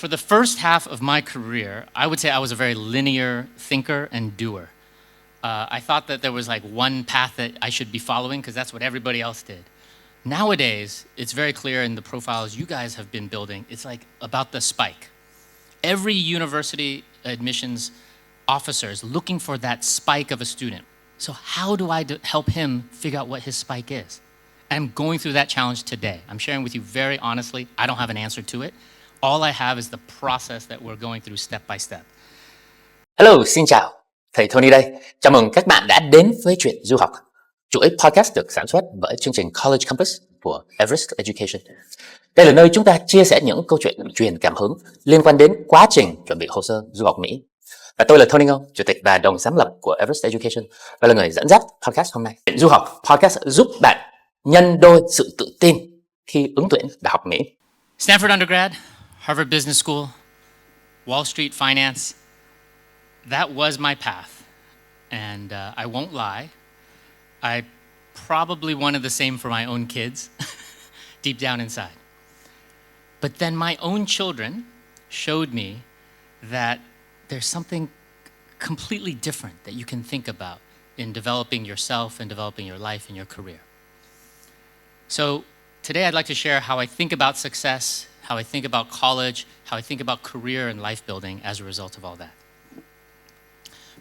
For the first half of my career, I would say I was a very linear thinker and doer. I thought that there was like one path that I should be following because that's what everybody else did. Nowadays, it's very clear in the profiles you guys have been building, it's like about the spike. Every university admissions officer is looking for that spike of a student. So how do I help him figure out what his spike is? I'm going through that challenge today. I'm sharing with you very honestly, I don't have an answer to it. All I have is the process that we're going through step by step. Hello, xin chào. Thầy Tony đây. Chào mừng các bạn đã đến với chuyện du học. Chuỗi podcast được sản xuất bởi chương trình College Campus của Everest Education. Đây là nơi chúng ta chia sẻ những câu chuyện truyền cảm hứng liên quan đến quá trình chuẩn bị hồ sơ du học Mỹ. Và tôi là Tony Ngô, chủ tịch và đồng sáng lập của Everest Education và là người dẫn dắt podcast hôm nay. Chuyện du học podcast giúp bạn nhân đôi sự tự tin khi ứng tuyển đại học Mỹ. Stanford undergrad, Harvard Business School, Wall Street finance. That was my path. And I won't lie, I probably wanted the same for my own kids, deep down inside. But then my own children showed me that there's something completely different that you can think about in developing yourself and developing your life and your career. So today I'd like to share how I think about success, how I think about college, how I think about career and life building as a result of all that.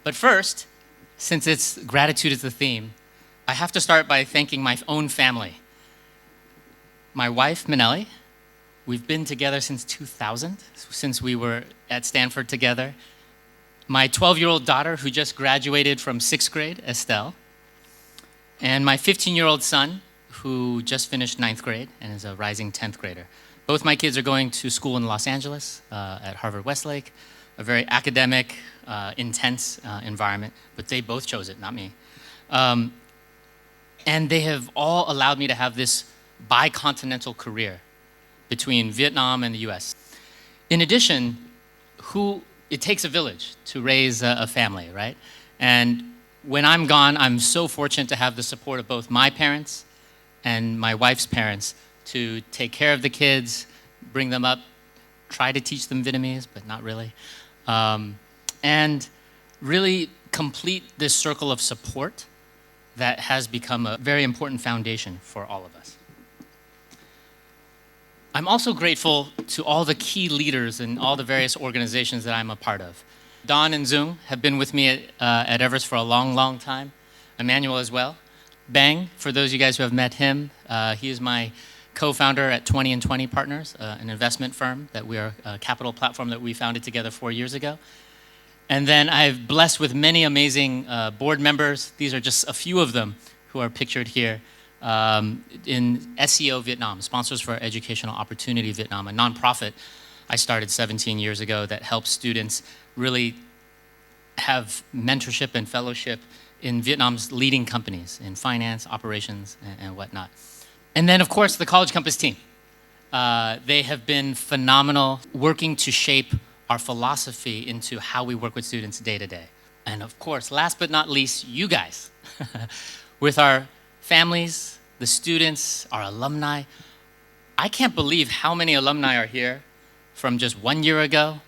But first, since it's gratitude is the theme, I have to start by thanking my own family. My wife, Manelli, we've been together since 2000, since we were at Stanford together. My 12-year-old daughter, who just graduated from 6th grade, Estelle. And my 15-year-old son, who just finished 9th grade and is a rising 10th grader. Both my kids are going to school in Los Angeles at Harvard Westlake, a very academic, intense environment, but they both chose it, not me. And they have all allowed me to have this bicontinental career between Vietnam and the US. In addition, it takes a village to raise a family, right? And when I'm gone, I'm so fortunate to have the support of both my parents and my wife's parents to take care of the kids, bring them up, try to teach them Vietnamese, but not really. And really complete this circle of support that has become a very important foundation for all of us. I'm also grateful to all the key leaders in all the various organizations that I'm a part of. Don and Zung have been with me at Everest for a long, long time. Emmanuel as well. Bang, for those of you guys who have met him, he is my co-founder at 20 and 20 Partners, an investment firm that we are a capital platform that we founded together 4 years ago. And then I've blessed with many amazing board members. These are just a few of them who are pictured here in SEO Vietnam, Sponsors for Educational Opportunity Vietnam, a nonprofit I started 17 years ago that helps students really have mentorship and fellowship in Vietnam's leading companies in finance, operations, and whatnot. And then, of course, the College Campus team. They have been phenomenal, working to shape our philosophy into how we work with students day to day. And of course, last but not least, you guys. With our families, the students, our alumni. I can't believe how many alumni are here from just 1 year ago.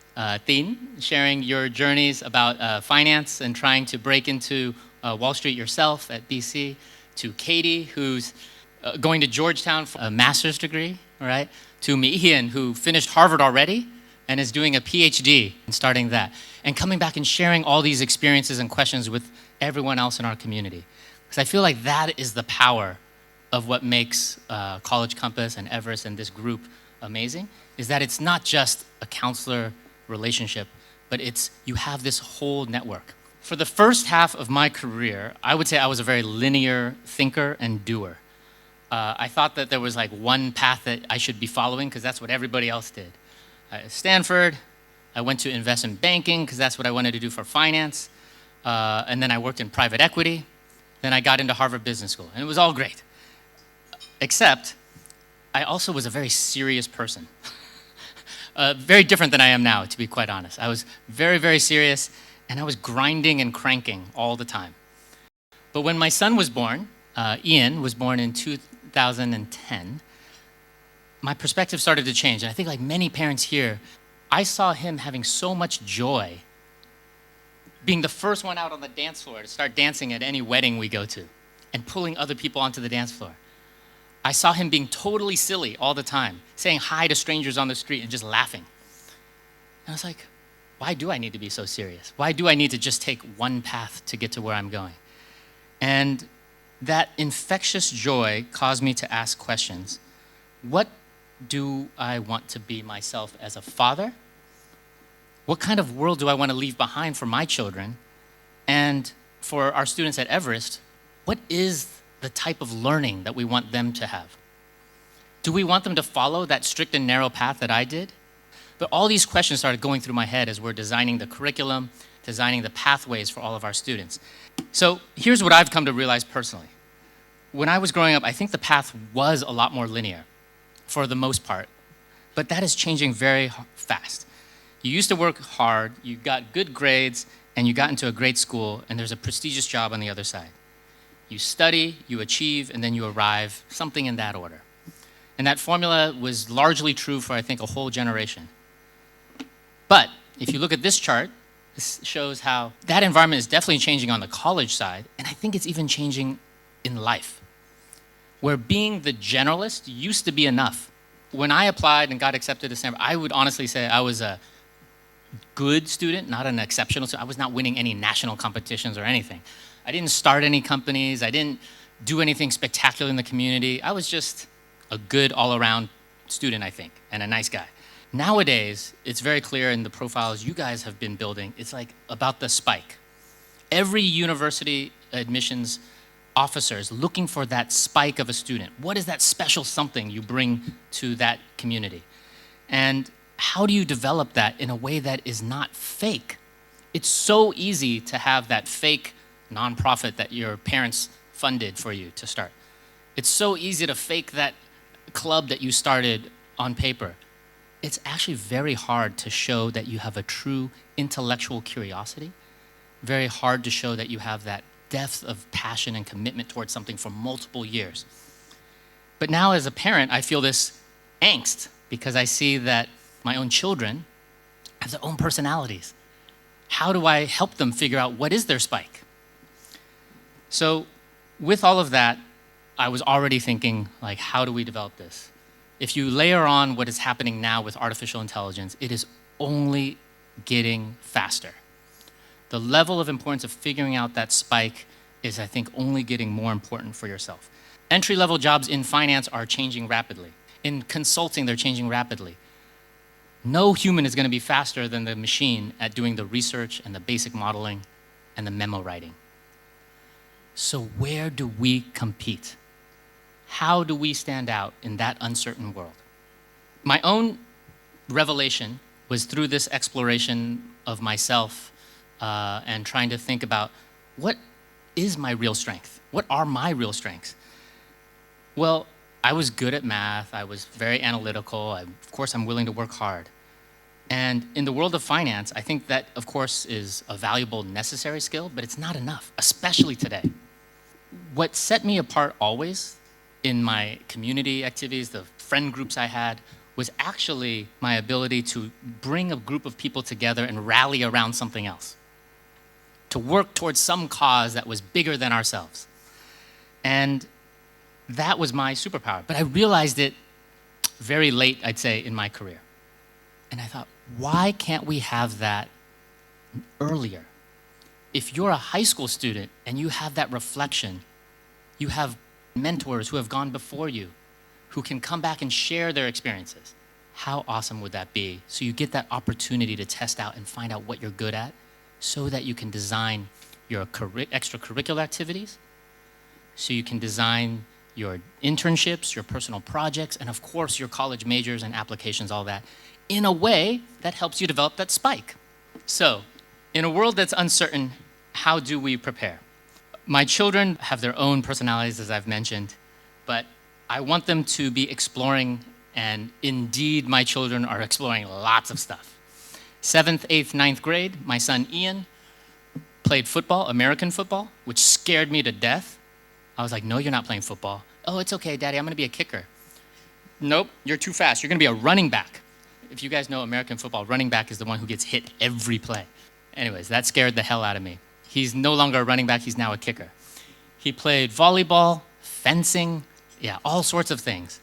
Tin, sharing your journeys about finance and trying to break into Wall Street yourself at BC. To Katie, who's going to Georgetown for a master's degree, right? To Mi Hian, who finished Harvard already and is doing a PhD and starting that. And coming back and sharing all these experiences and questions with everyone else in our community. Because I feel like that is the power of what makes College Campus and Everest and this group amazing, is that it's not just a counselor relationship, but you have this whole network. For the first half of my career, I would say I was a very linear thinker and doer. I thought that there was like one path that I should be following because that's what everybody else did. At Stanford, I went to investment banking because that's what I wanted to do for finance. And then I worked in private equity. Then I got into Harvard Business School, and it was all great. Except, I also was a very serious person. Very different than I am now, to be quite honest. I was very, very serious, and I was grinding and cranking all the time. But when my son was born, Ian was born in 2010, my perspective started to change. And I think like many parents here, I saw him having so much joy being the first one out on the dance floor to start dancing at any wedding we go to and pulling other people onto the dance floor. I saw him being totally silly all the time, saying hi to strangers on the street and just laughing. And I was like, why do I need to be so serious? Why do I need to just take one path to get to where I'm going? And that infectious joy caused me to ask questions. What do I want to be myself as a father? What kind of world do I want to leave behind for my children? And for our students at Everest, what is the type of learning that we want them to have? Do we want them to follow that strict and narrow path that I did? But all these questions started going through my head as we're designing the curriculum, designing the pathways for all of our students. So here's what I've come to realize personally. When I was growing up, I think the path was a lot more linear for the most part, but that is changing very fast. You used to work hard, you got good grades, and you got into a great school, and there's a prestigious job on the other side. You study, you achieve, and then you arrive, something in that order. And that formula was largely true for, I think, a whole generation. But if you look at this chart, this shows how that environment is definitely changing on the college side, and I think it's even changing in life, where being the generalist used to be enough. When I applied and got accepted to Stanford, I would honestly say I was a good student, not an exceptional student. I was not winning any national competitions or anything. I didn't start any companies. I didn't do anything spectacular in the community. I was just a good all-around student, I think, and a nice guy. Nowadays, it's very clear in the profiles you guys have been building, it's like about the spike. Every university admissions officer is looking for that spike of a student. What is that special something you bring to that community? And how do you develop that in a way that is not fake? It's so easy to have that fake nonprofit that your parents funded for you to start. It's so easy to fake that club that you started on paper. It's actually very hard to show that you have a true intellectual curiosity, very hard to show that you have that depth of passion and commitment towards something for multiple years. But now as a parent, I feel this angst because I see that my own children have their own personalities. How do I help them figure out what is their spike? So with all of that, I was already thinking, like, how do we develop this? If you layer on what is happening now with artificial intelligence, it is only getting faster. The level of importance of figuring out that spike is, I think, only getting more important for yourself. Entry-level jobs in finance are changing rapidly. In consulting, they're changing rapidly. No human is going to be faster than the machine at doing the research and the basic modeling and the memo writing. So where do we compete? How do we stand out in that uncertain world? My own revelation was through this exploration of myself and trying to think about what is my real strength? What are my real strengths? Well, I was good at math. I was very analytical. Of course, I'm willing to work hard. And in the world of finance, I think that, of course, is a valuable, necessary skill, but it's not enough, especially today. What set me apart always in my community activities, the friend groups I had, was actually my ability to bring a group of people together and rally around something else, to work towards some cause that was bigger than ourselves. And that was my superpower. But I realized it very late, I'd say, in my career. And I thought, why can't we have that earlier? If you're a high school student and you have that reflection, you have mentors who have gone before you, who can come back and share their experiences. How awesome would that be? So you get that opportunity to test out and find out what you're good at so that you can design your extracurricular activities, so you can design your internships, your personal projects, and of course your college majors and applications, all that, in a way that helps you develop that spike. So, in a world that's uncertain, how do we prepare? My children have their own personalities, as I've mentioned, but I want them to be exploring, and indeed my children are exploring lots of stuff. 7th, 8th, 9th grade, my son Ian played football, American football, which scared me to death. I was like, no, you're not playing football. Oh, it's okay, Daddy, I'm gonna be a kicker. Nope, you're too fast, you're gonna be a running back. If you guys know American football, running back is the one who gets hit every play. Anyways, that scared the hell out of me. He's no longer a running back, he's now a kicker. He played volleyball, fencing, all sorts of things.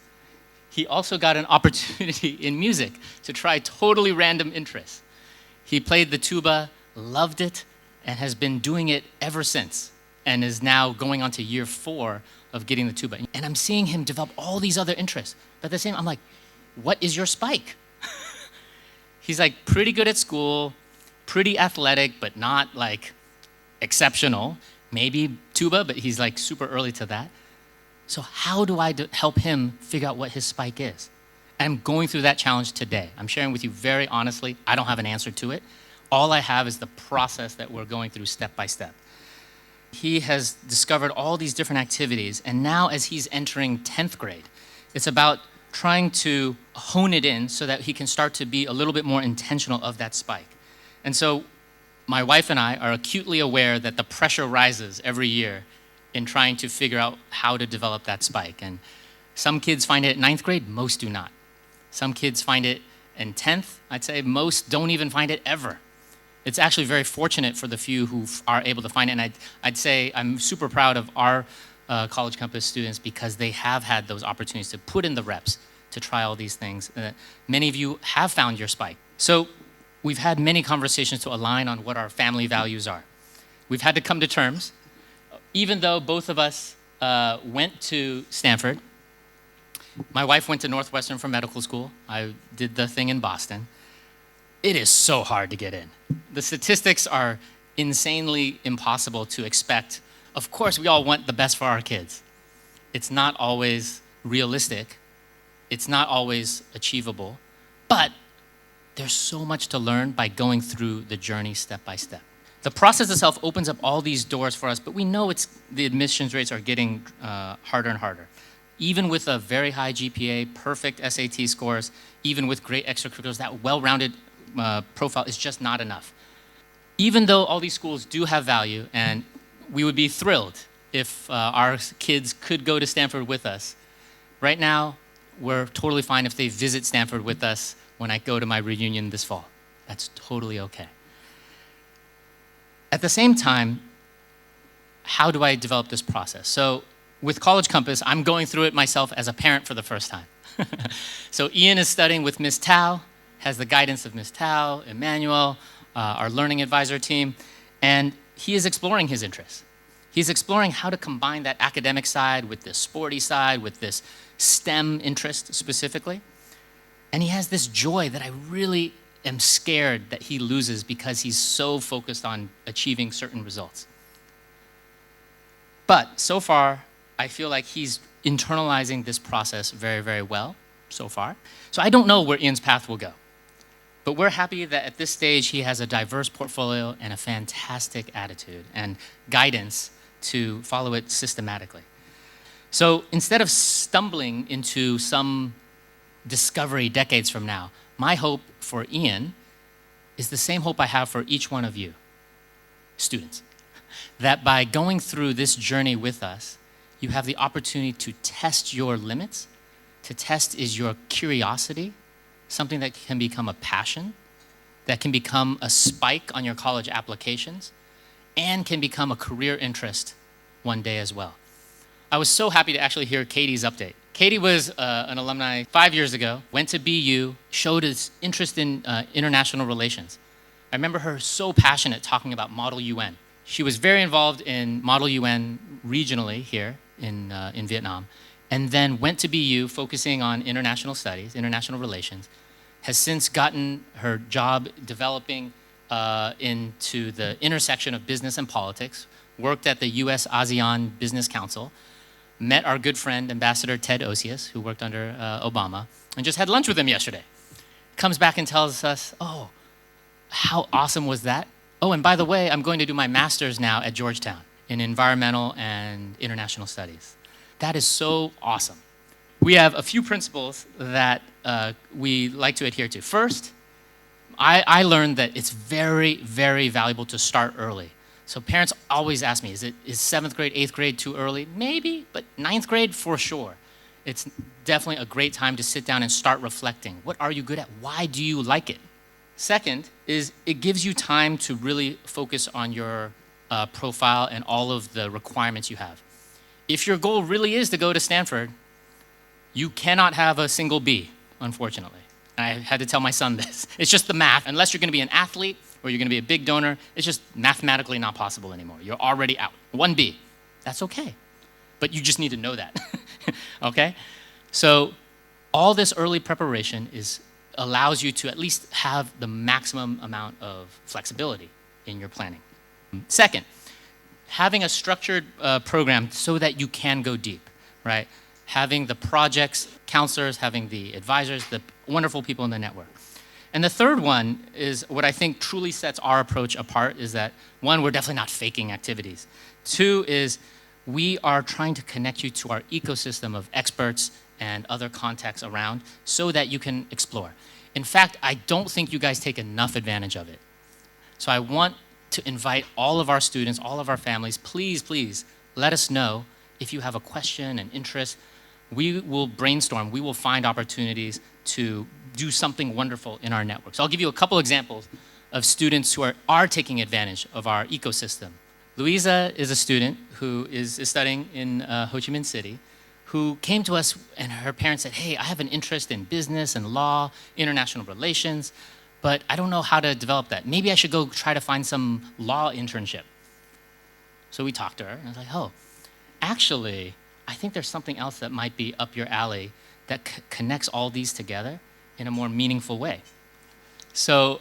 He also got an opportunity in music to try totally random interests. He played the tuba, loved it, and has been doing it ever since, and is now going on to year 4 of getting the tuba. And I'm seeing him develop all these other interests. But at the same time, I'm like, what is your spike? He's like pretty good at school, pretty athletic, but not like exceptional. Maybe tuba, but he's like super early to that. So how do I help him figure out what his spike is? And I'm going through that challenge today. I'm sharing with you very honestly. I don't have an answer to it. All I have is the process that we're going through step by step. He has discovered all these different activities, and now as he's entering 10th grade, it's about trying to hone it in so that he can start to be a little bit more intentional of that spike. And so my wife and I are acutely aware that the pressure rises every year in trying to figure out how to develop that spike. And some kids find it at 9th grade, most do not. Some kids find it in 10th, I'd say most don't even find it ever. It's actually very fortunate for the few who are able to find it. And I'd say I'm super proud of our College Compass students because they have had those opportunities to put in the reps to try all these things. Many of you have found your spike. So we've had many conversations to align on what our family values are. We've had to come to terms. Even though both of us went to Stanford, my wife went to Northwestern for medical school. I did the thing in Boston. It is so hard to get in. The statistics are insanely impossible to expect. Of course, we all want the best for our kids. It's not always realistic. It's not always achievable. But there's so much to learn by going through the journey step by step. The process itself opens up all these doors for us, but we know the admissions rates are getting harder and harder. Even with a very high GPA, perfect SAT scores, even with great extracurriculars, that well-rounded profile is just not enough. Even though all these schools do have value, and we would be thrilled if our kids could go to Stanford with us, right now, we're totally fine if they visit Stanford with us when I go to my reunion this fall. That's totally okay. At the same time, how do I develop this process? So with College Compass, I'm going through it myself as a parent for the first time. So Ian is studying with Ms. Tao, has the guidance of Ms. Tao, Emmanuel, our learning advisor team, and he is exploring his interests. He's exploring how to combine that academic side with this sporty side, with this STEM interest specifically. And he has this joy that I really am scared that he loses because he's so focused on achieving certain results. But so far, I feel like he's internalizing this process very, very well so far. So I don't know where Ian's path will go. But we're happy that at this stage, he has a diverse portfolio and a fantastic attitude and guidance to follow it systematically. So instead of stumbling into some discovery decades from now, my hope for Ian is the same hope I have for each one of you, students, that by going through this journey with us, you have the opportunity to test your limits. To test is your curiosity, something that can become a passion, that can become a spike on your college applications, and can become a career interest one day as well. I was so happy to actually hear Katie's update. Katie was an alumni 5 years ago, went to BU, showed his interest in international relations. I remember her so passionate talking about Model UN. She was very involved in Model UN regionally here in Vietnam, and then went to BU focusing on international studies, international relations, has since gotten her job developing into the intersection of business and politics, worked at the US ASEAN Business Council, met our good friend, Ambassador Ted Osius, who worked under Obama, and just had lunch with him yesterday. Comes back and tells us, oh, how awesome was that? Oh, and by the way, I'm going to do my master's now at Georgetown in environmental and international studies. That is so awesome. We have a few principles that we like to adhere to. First, I learned that it's very, very valuable to start early. So parents always ask me, is 7th grade, 8th grade too early? Maybe, but 9th grade for sure. it's definitely a great time to sit down and start reflecting. What are you good at? Why do you like it? Second is it gives you time to really focus on your profile and all of the requirements you have. If your goal really is to go to Stanford, you cannot have a single B, unfortunately. I had to tell my son this. It's just the math. Unless you're going to be an athlete or you're going to be a big donor, it's just mathematically not possible anymore. You're already out. 1B. That's okay. But you just need to know that. Okay? So all this early preparation allows you to at least have the maximum amount of flexibility in your planning. Second, having a structured program so that you can go deep, right? Having the projects, counselors, having the advisors, the wonderful people in the network. And the third one is what I think truly sets our approach apart is that, one, we're definitely not faking activities. Two is we are trying to connect you to our ecosystem of experts and other contacts around so that you can explore. In fact, I don't think you guys take enough advantage of it. So I want to invite all of our students, all of our families, please, please let us know if you have a question, an interest. We will brainstorm, we will find opportunities to do something wonderful in our network. So I'll give you a couple examples of students who are taking advantage of our ecosystem. Louisa is a student who is studying in Ho Chi Minh City, who came to us and her parents said, hey, I have an interest in business and law, international relations, but I don't know how to develop that. Maybe I should go try to find some law internship. So we talked to her and I was like, oh, actually, I think there's something else that might be up your alley that connects all these together in a more meaningful way. So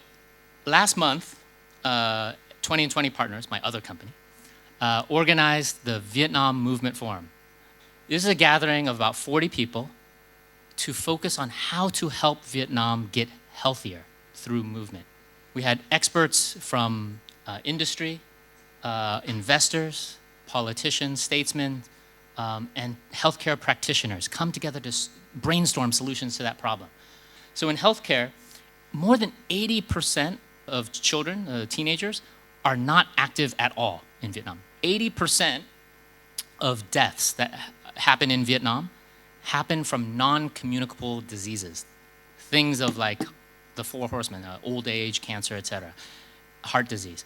last month, 20 and 20 Partners, my other company, organized the Vietnam Movement Forum. This is a gathering of about 40 people to focus on how to help Vietnam get healthier through movement. We had experts from industry, investors, politicians, statesmen, and healthcare practitioners come together to brainstorm solutions to that problem. So in healthcare, more than 80% of children, teenagers, are not active at all in Vietnam. 80% of deaths that happen in Vietnam happen from non-communicable diseases. Things of like the four horsemen, old age, cancer, etc., heart disease.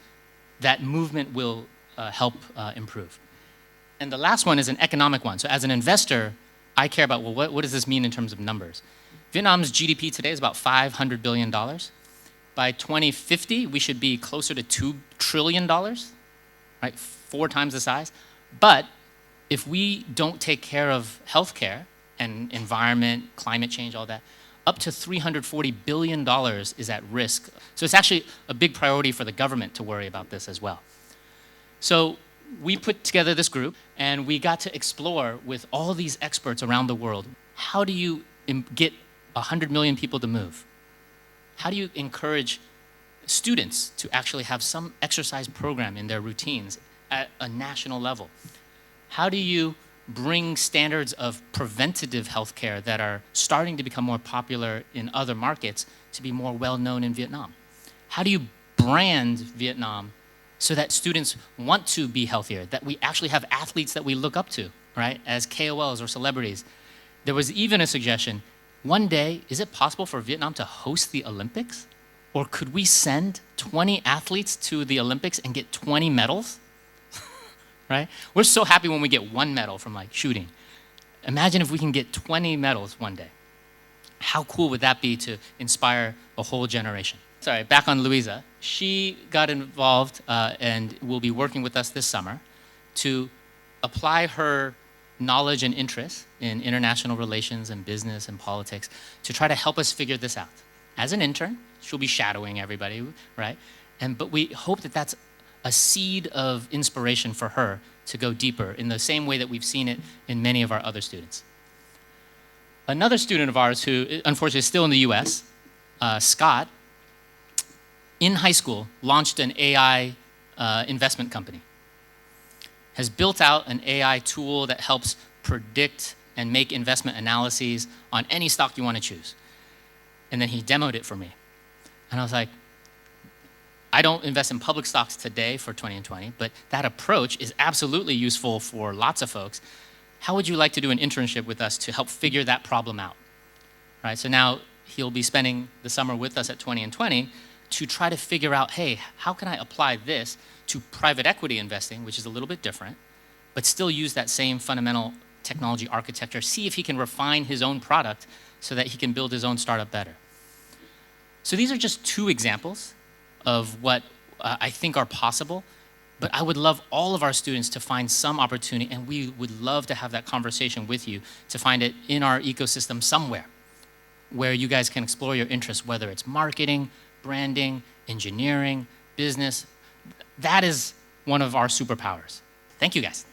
That movement will help improve. And the last one is an economic one. So as an investor, I care about, well, what does this mean in terms of numbers? Vietnam's GDP today is about $500 billion. By 2050, we should be closer to $2 trillion, right? 4 times the size. But if we don't take care of healthcare and environment, climate change, all that, up to $340 billion is at risk. So it's actually a big priority for the government to worry about this as well. So we put together this group and we got to explore with all these experts around the world, how do you get 100 million people to move? How do you encourage students to actually have some exercise program in their routines at a national level? How do you bring standards of preventative healthcare that are starting to become more popular in other markets to be more well-known in Vietnam? How do you brand Vietnam so that students want to be healthier, that we actually have athletes that we look up to, right, as KOLs or celebrities? There was even a suggestion, one day, is it possible for Vietnam to host the Olympics? Or could we send 20 athletes to the Olympics and get 20 medals? Right? We're so happy when we get 1 medal from like shooting. Imagine if we can get 20 medals one day. How cool would that be to inspire a whole generation? Sorry, back on Louisa. She got involved and will be working with us this summer to apply her knowledge and interest in international relations and business and politics to try to help us figure this out. As an intern, she'll be shadowing everybody, right? But we hope that that's a seed of inspiration for her to go deeper in the same way that we've seen it in many of our other students. Another student of ours who unfortunately is still in the US, Scott, in high school launched an AI investment company. Has built out an AI tool that helps predict and make investment analyses on any stock you want to choose. And then he demoed it for me. And I was like, I don't invest in public stocks today for 20 and 20, but that approach is absolutely useful for lots of folks. how would you like to do an internship with us to help figure that problem out? Right, so now he'll be spending the summer with us at 20 and 20 to try to figure out, hey, how can I apply this to private equity investing, which is a little bit different, but still use that same fundamental technology architecture, see if he can refine his own product so that he can build his own startup better. So these are just two examples of what I think are possible, but I would love all of our students to find some opportunity, and we would love to have that conversation with you to find it in our ecosystem somewhere where you guys can explore your interests, whether it's marketing, branding, engineering, business. That is one of our superpowers. Thank you, guys.